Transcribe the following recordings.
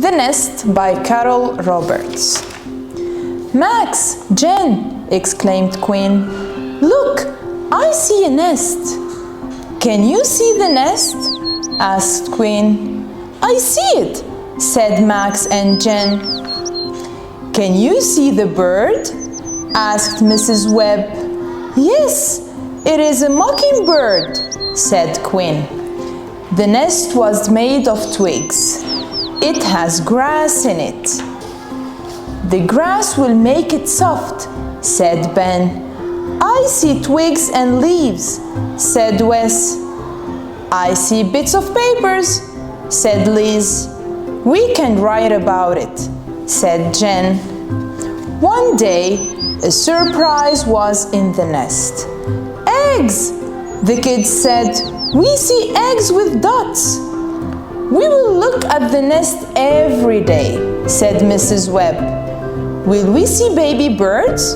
The Nest by Carol Roberts. Max, Jen, exclaimed Quinn. Look, I see a nest. Can you see the nest? Asked Quinn. I see it, said Max and Jen. Can you see the bird? Asked Mrs. Webb. Yes, it is a mockingbird, said Quinn. The nest was made of twigs. It has grass in it. The grass will make it soft, said Ben. I see twigs and leaves, said Wes. I see bits of papers, said Liz. We can write about it, said Jen. One day, a surprise was in the nest. Eggs! The kids said, we see eggs with dots. We will look at the nest every day, said Mrs. Webb. Will we see baby birds?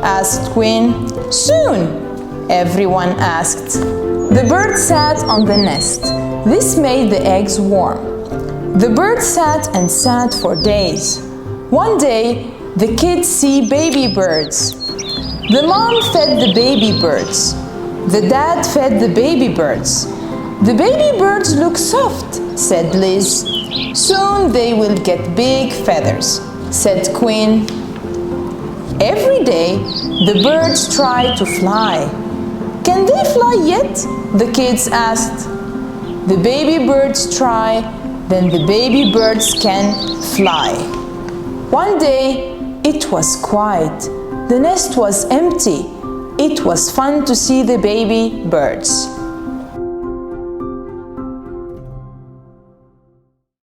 Asked Quinn. Soon, everyone asked. The bird sat on the nest. This made the eggs warm. The bird sat and sat for days. One day, the kids see baby birds. The mom fed the baby birds. The dad fed the baby birds. The baby birds look soft, said Liz. Soon they will get big feathers, said Quinn. Every day, the birds try to fly. Can they fly yet? The kids asked. The baby birds try, then the baby birds can fly. One day, it was quiet. The nest was empty. It was fun to see the baby birds.